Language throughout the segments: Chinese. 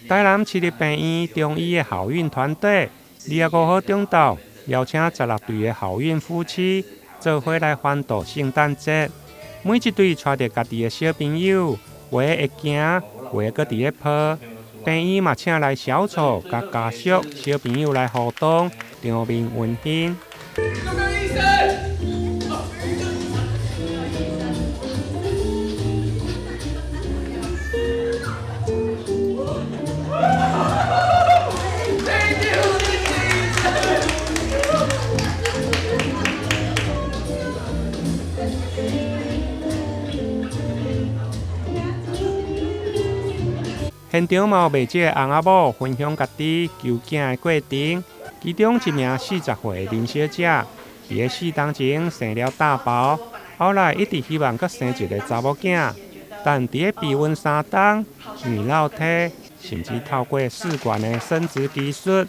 台南市立病院中医的校运团队，25号中昼邀请16对的校运夫妻做伙来欢度圣诞节。每一对带着家己的小朋友，有的会行，有的搁伫咧抱。病院嘛请来小丑、甲家属、小朋友来互动，场面温馨。现场嘛有卖这翁仔某分享家己求囝的过程，其中一名40岁的林小姐，伊的死当前生了大宝，后来一直希望佮生一个查某囝，但伫咧避孕3冬、女老体，甚至透过试管的生殖技术，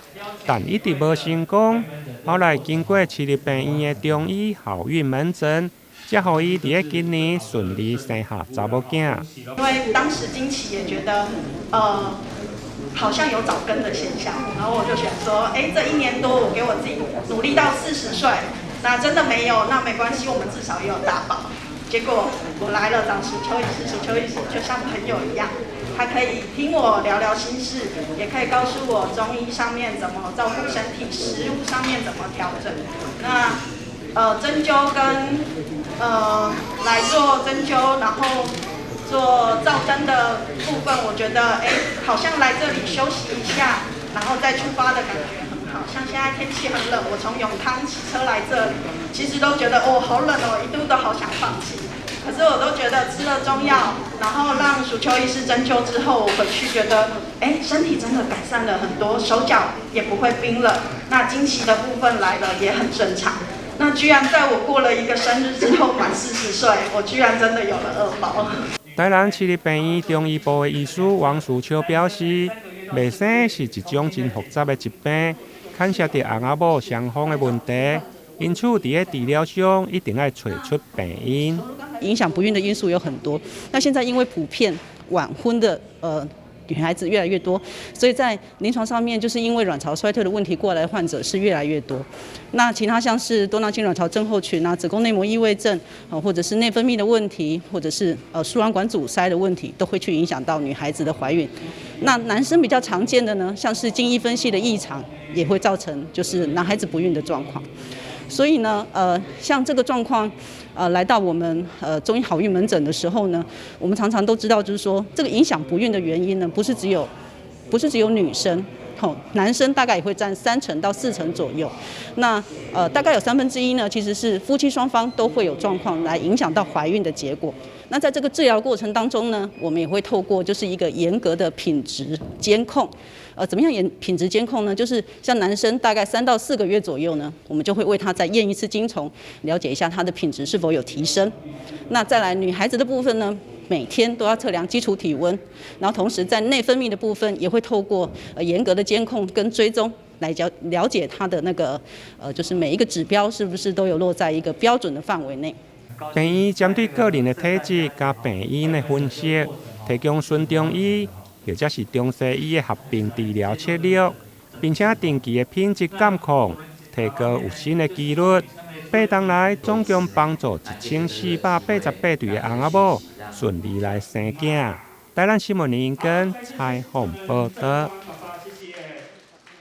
但一直无成功。后来经过市立病院的中医校运门诊，才互伊伫咧今年顺利生下查某囝。因为当时经期也觉得，好像有早更的现象，然后我就想说，这1年多我给我自己努力到40岁，那真的没有，那没关系，我们至少也有大宝。结果我来了找鼠丘医师，鼠丘医师就像朋友一样，他可以听我聊聊心事，也可以告诉我中医上面怎么照顾身体，食物上面怎么调整。那针灸跟来做针灸，然后做照灯的部分，我觉得好像来这里休息一下，然后再出发的感觉很好。像现在天气很冷，我从永康骑车来这里，其实都觉得好冷哦，一度都好想放弃。可是我都觉得吃了中药，然后让鼠丘医师针灸之后，我回去觉得身体真的改善了很多，手脚也不会冰了。那经期的部分来了也很正常。那居然在我过了一个生日之后满40岁，我居然真的有了2宝。台南市立病院中医部的医师王树秋表示，未生是一种真复杂的疾病，牵涉到翁仔某双方的问题，因此伫咧治疗上一定要找出病因。影响不孕的因素有很多，那现在因为普遍晚婚的女孩子越来越多，所以在临床上面，就是因为卵巢衰退的问题过来的患者是越来越多。那其他像是多囊性卵巢症候群啊、子宫内膜异位症或者是内分泌的问题，或者是输卵管阻塞的问题，都会去影响到女孩子的怀孕。那男生比较常见的呢，像是精液分泌的异常，也会造成就是男孩子不孕的状况。所以呢，像这个状况，来到我们中医好运门诊的时候呢，我们常常都知道，就是说这个影响不孕的原因呢，不是只有女生，男生大概也会占30%到40%左右。那大概有1/3呢，其实是夫妻双方都会有状况来影响到怀孕的结果。那在这个治疗过程当中呢，我们也会透过就是一个严格的品质监控。怎么样品质监控呢？就是像男生大概3到4个月左右呢，我们就会为他再验一次精虫，了解一下他的品质是否有提升。那再来女孩子的部分呢，每天都要测量基础体温，然后同时在内分泌的部分也会透过严格的监控跟追踪来了解他的那个就是每一个指标是不是都有落在一个标准的范围内。病院针对个人的体质加病因的分析，提供纯中医或者是中西医的合并治疗策略，并且定期的品质监控，提高有新的纪律。8天来，总共帮助1488对的翁仔某顺利来生囝。台南新闻林根采访报道。